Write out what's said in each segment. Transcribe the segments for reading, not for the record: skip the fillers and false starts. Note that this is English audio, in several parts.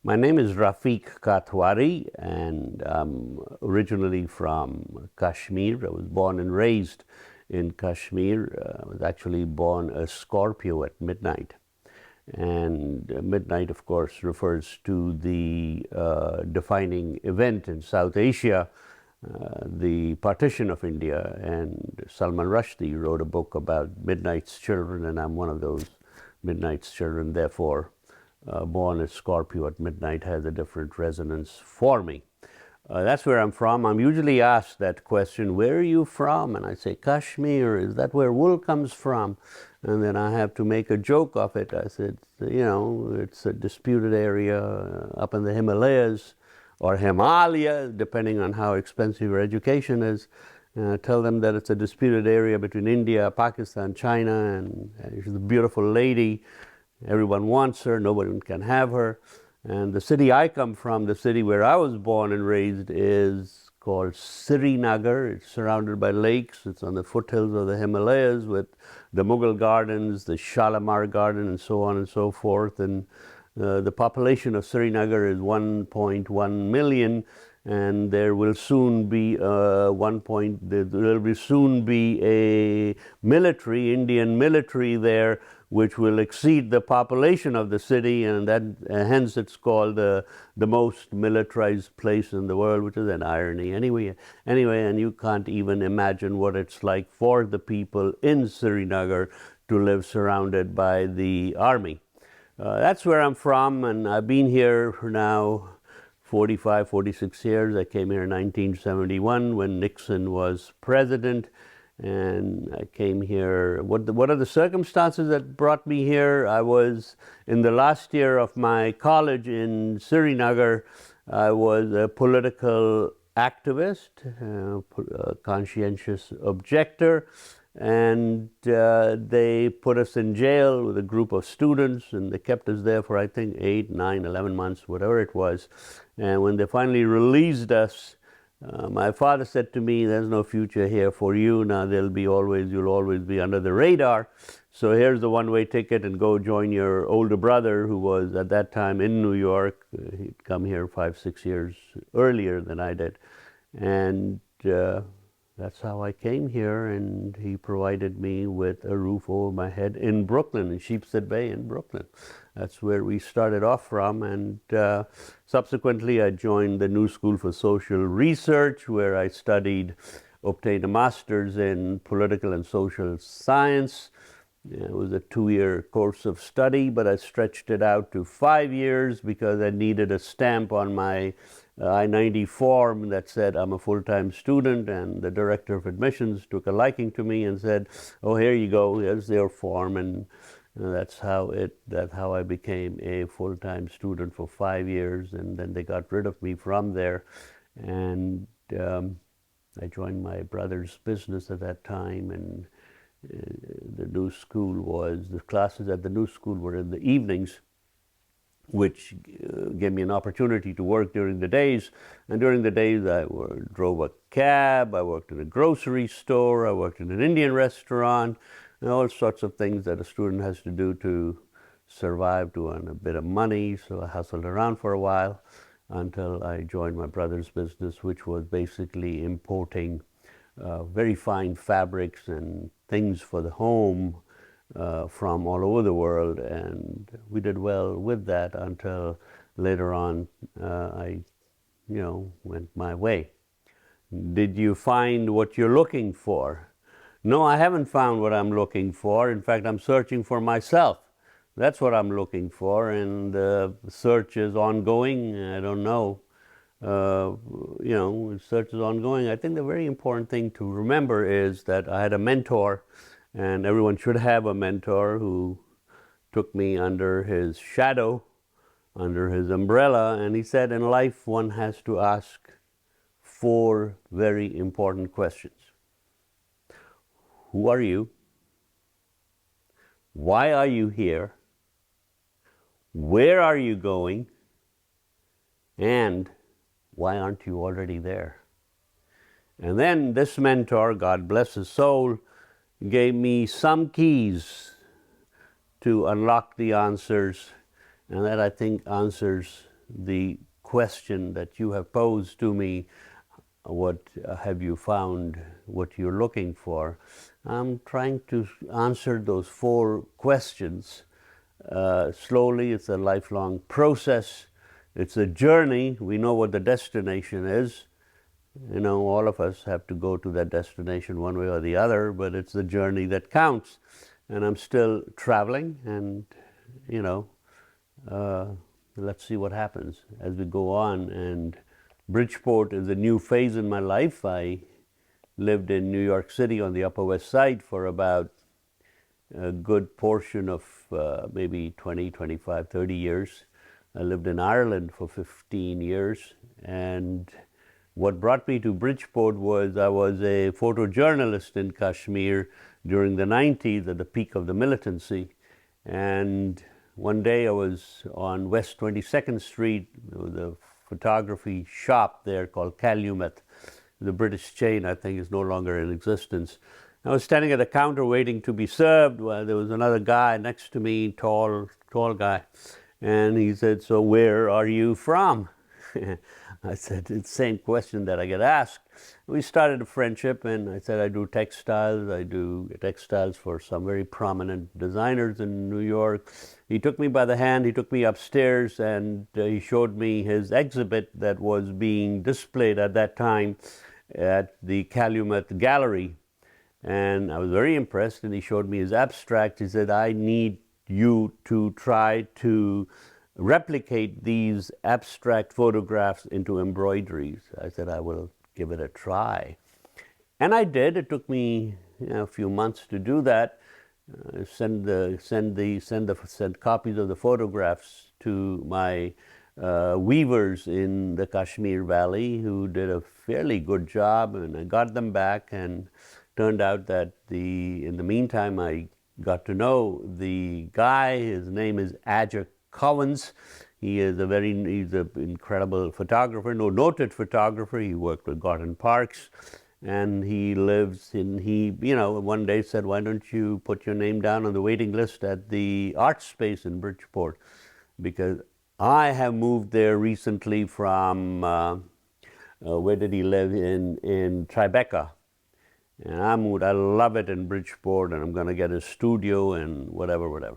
My name is Rafiq Kathwari, and I'm originally from Kashmir. I was born and raised in Kashmir. I was actually born a Scorpio at midnight. And midnight, of course, refers to the defining event in South Asia, the partition of India. And Salman Rushdie wrote a book about Midnight's children, and I'm one of those Midnight's children. Therefore, born as Scorpio at midnight has a different resonance for me. That's where I'm from. I'm usually asked that question, where are you from? And I say, Kashmir, is that where wool comes from? And then I have to make a joke of it. I said, it's a disputed area up in the Himalayas or Himalaya, depending on how expensive your education is. Tell them that it's a disputed area between India, Pakistan, China, and she's a beautiful lady. Everyone wants her, nobody can have her. And the city I come from, the city where I was born and raised, is called Srinagar. It's surrounded by lakes. It's on the foothills of the Himalayas with the Mughal gardens, the Shalimar garden, and so on and so forth. And the population of Srinagar is 1.1 million, and there will soon be there will soon be a military, Indian military there, which will exceed the population of the city, and that hence it's called the most militarized place in the world, which is an irony. Anyway, and you can't even imagine what it's like for the people in Srinagar to live surrounded by the army. That's where I'm from, and I've been here for now 45, 46 years. I came here in 1971 when Nixon was president, and I came here. What are the circumstances that brought me here? I was in the last year of my college in Srinagar. I was a political activist, a conscientious objector, and they put us in jail with a group of students, and they kept us there for, I think, 8, 9, 11 months, whatever it was. And when they finally released us, my father said to me, there's no future here for you. Now you'll always be under the radar. So here's the one-way ticket, and go join your older brother, who was at that time in New York. He'd come here 5, 6 years earlier than I did. And that's how I came here, and he provided me with a roof over my head in Brooklyn, in Sheepshead Bay in Brooklyn. That's where we started off from, and subsequently I joined the New School for Social Research, where I obtained a master's in political and social science. It was a 2-year course of study, but I stretched it out to 5 years because I needed a stamp on my I-90 form that said I'm a full-time student, and the director of admissions took a liking to me and said, oh, here you go, here's your form. And that's how I became a full-time student for 5 years, and then they got rid of me from there. And I joined my brother's business at that time, and the classes at the new school were in the evenings, which gave me an opportunity to work during the days. And during the days, I drove a cab, I worked in a grocery store, I worked in an Indian restaurant, and all sorts of things that a student has to do to survive, to earn a bit of money. So I hustled around for a while until I joined my brother's business, which was basically importing very fine fabrics and things for the home from all over the world, and we did well with that until later on I went my way. Did you find what you're looking for? No, I haven't found what I'm looking for. In fact, I'm searching for myself. That's what I'm looking for, and the search is ongoing. I don't know. Search is ongoing. I think the very important thing to remember is that I had a mentor, and everyone should have a mentor who took me under his shadow, under his umbrella, and he said, in life one has to ask 4 very important questions. Who are you? Why are you here? Where are you going? And why aren't you already there? And then this mentor, God bless his soul, gave me some keys to unlock the answers, and that I think answers the question that you have posed to me, what have you found, what you're looking for. I'm trying to answer those 4 questions slowly. It's a lifelong process. It's a journey. We know what the destination is. You know, all of us have to go to that destination one way or the other, but it's the journey that counts. And I'm still traveling, and, you know, let's see what happens as we go on. And Bridgeport is a new phase in my life. I lived in New York City on the Upper West Side for about a good portion of maybe 20, 25, 30 years. I lived in Ireland for 15 years, and what brought me to Bridgeport was I was a photojournalist in Kashmir during the 90s at the peak of the militancy. And one day I was on West 22nd Street. There was a photography shop there called Calumet. The British chain, I think, is no longer in existence. I was standing at a counter waiting to be served while there was another guy next to me, tall guy. And he said, "So where are you from?" I said, it's the same question that I get asked. We started a friendship, and I said, I do textiles. I do textiles for some very prominent designers in New York. He took me by the hand, he took me upstairs, and he showed me his exhibit that was being displayed at that time at the Calumet Gallery. And I was very impressed, and he showed me his abstract. He said, I need you to try to replicate these abstract photographs into embroideries. I said, I will give it a try. And I did. It took me a few months to do that. Send copies of the photographs to my weavers in the Kashmir Valley, who did a fairly good job, and I got them back. And turned out that in the meantime, I got to know the guy. His name is Ajak Cowens. He's an incredible photographer, noted photographer. He worked with Gordon Parks, and one day said, why don't you put your name down on the waiting list at the art space in Bridgeport? Because I have moved there recently from, where did he live? In Tribeca. And I love it in Bridgeport, and I'm going to get a studio and whatever.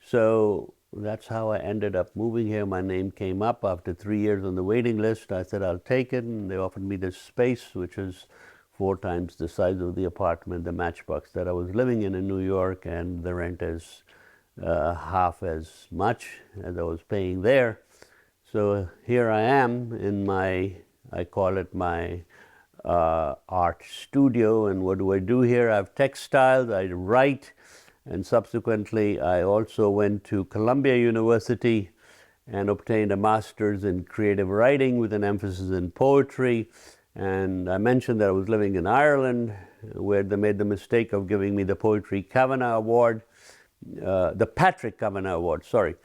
So that's how I ended up moving here. My name came up after 3 years on the waiting list. I said, I'll take it, and they offered me this space, which is 4 times the size of the apartment, the Matchbox that I was living in New York, and the rent is half as much as I was paying there. So here I am in I call it my art studio. And what do I do here? I have textiles, I write, and subsequently I also went to Columbia University and obtained a master's in creative writing with an emphasis in poetry. And I mentioned that I was living in Ireland, where they made the mistake of giving me the Poetry Kavanagh Award, the Patrick Kavanagh Award, sorry,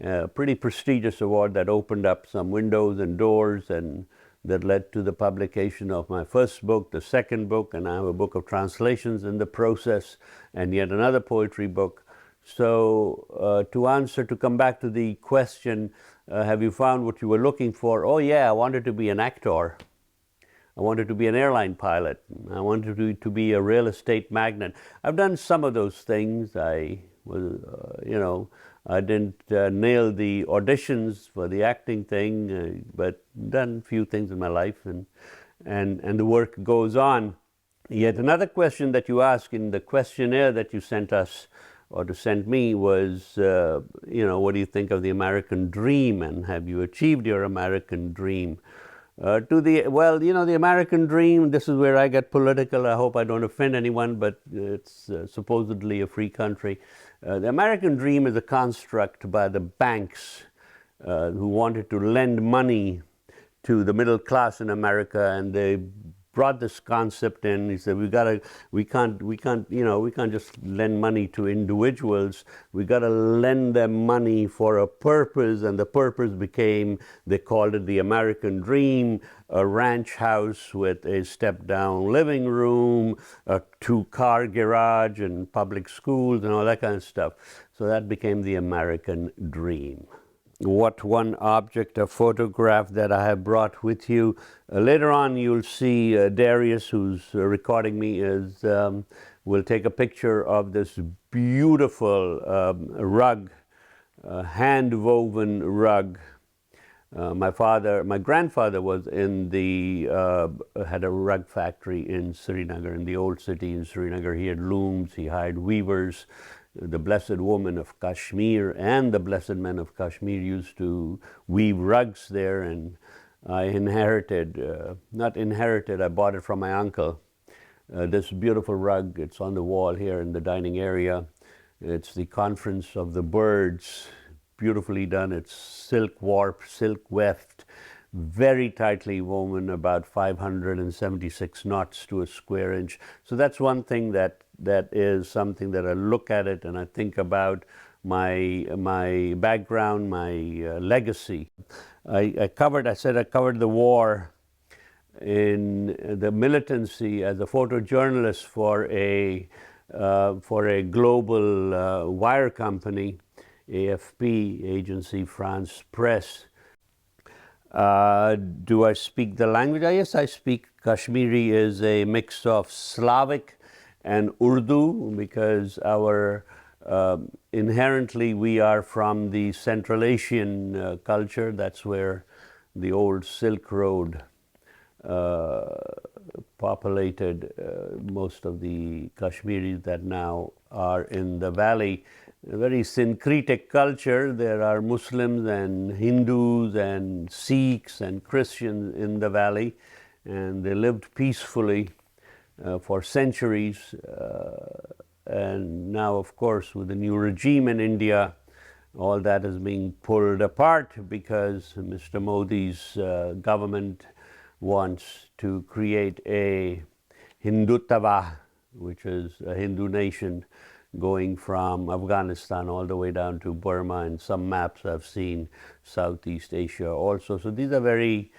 a pretty prestigious award that opened up some windows and doors, and that led to the publication of my first book, the second book, and I have a book of translations in the process, and yet another poetry book. So to come back to the question, have you found what you were looking for? Oh yeah, I wanted to be an actor. I wanted to be an airline pilot. I wanted to be a real estate magnate. I've done some of those things. I was, I didn't nail the auditions for the acting thing, but done a few things in my life, and the work goes on. Yet another question that you asked in the questionnaire that you sent us, or to send me, was, what do you think of the American dream, and have you achieved your American dream? The American dream, this is where I get political. I hope I don't offend anyone, but it's supposedly a free country. The American dream is a construct by the banks who wanted to lend money to the middle class in America, and they brought this concept in. He said, we can't just lend money to individuals. We got to lend them money for a purpose, and the purpose became, they called it the American dream, a ranch house with a step-down living room, a 2-car garage, and public schools, and all that kind of stuff. So that became the American dream. what one object, a photograph that I have brought with you. Later on, you'll see Darius, who's recording me, will take a picture of this beautiful rug, hand-woven rug. My grandfather was had a rug factory in Srinagar, in the old city in Srinagar. He had looms, he hired weavers. The Blessed Woman of Kashmir and the Blessed Men of Kashmir used to weave rugs there, and I I bought it from my uncle. This beautiful rug, it's on the wall here in the dining area. It's the Conference of the Birds, beautifully done. It's silk warp, silk weft, very tightly woven, about 576 knots to a square inch. So that's one thing that is something that I look at it and I think about my background, my legacy. I covered the war in the militancy as a photojournalist for a global wire company, AFP, Agency France Presse. Do I speak the language? Yes, I speak. Kashmiri is a mix of Slavic and Urdu, because inherently we are from the Central Asian culture. That's where the old Silk Road populated most of the Kashmiris that now are in the valley. A very syncretic culture. There are Muslims and Hindus and Sikhs and Christians in the valley, and they lived peacefully for centuries. And now, of course, with the new regime in India, all that is being pulled apart because Mr. Modi's government wants to create a Hindutva, which is a Hindu nation, going from Afghanistan all the way down to Burma, and some maps I've seen Southeast Asia also. So these are very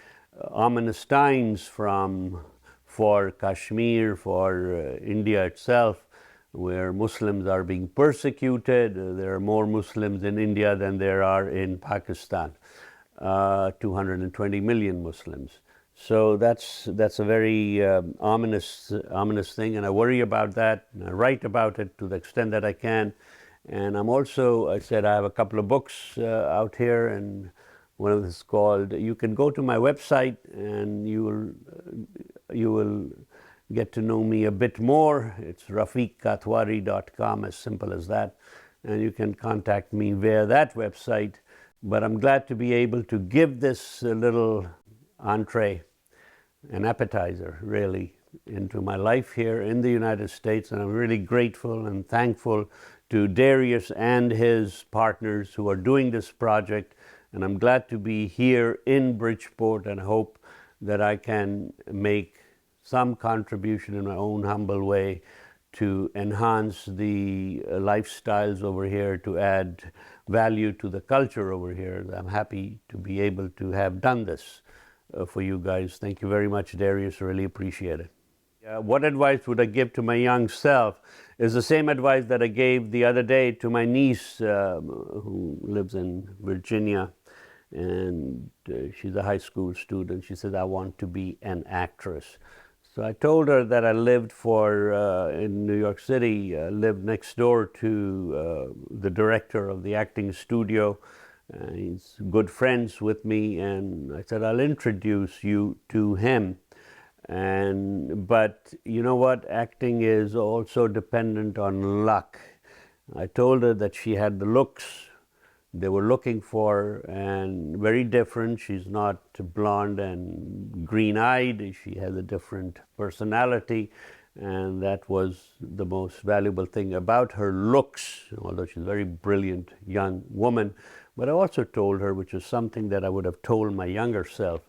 ominous times for Kashmir, for India itself, where Muslims are being persecuted. There are more Muslims in India than there are in Pakistan, 220 million Muslims. So that's a very ominous thing, and I worry about that, and I write about it to the extent that I can. And I said I have a couple of books out here, and one of them is called, you can go to my website and you will get to know me a bit more. It's rafiqkathwari.com, as simple as that, and you can contact me via that website. But I'm glad to be able to give this little entree, an appetizer, really, into my life here in the United States. And I'm really grateful and thankful to Darius and his partners who are doing this project. And I'm glad to be here in Bridgeport, and I hope that I can make some contribution in my own humble way to enhance the lifestyles over here, to add value to the culture over here. I'm happy to be able to have done this for you guys. Thank you very much, Darius. Really appreciate it. What advice would I give to my young self is the same advice that I gave the other day to my niece who lives in Virginia, and she's a high school student. She said, I want to be an actress. So I told her that I lived in New York City, lived next door to the director of the acting studio. He's good friends with me, and I said, I'll introduce you to him. But you know what? Acting is also dependent on luck. I told her that she had the looks they were looking for, and very different. She's not blonde and green-eyed. She has a different personality, and that was the most valuable thing about her looks, although she's a very brilliant young woman. But I also told her, which is something that I would have told my younger self,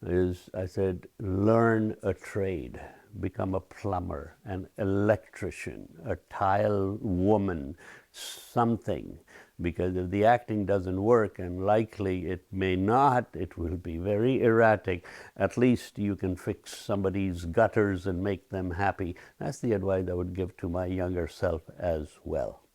I said, learn a trade, become a plumber, an electrician, a tile woman, something. Because if the acting doesn't work, and likely it may not, it will be very erratic, at least you can fix somebody's gutters and make them happy. That's the advice I would give to my younger self as well.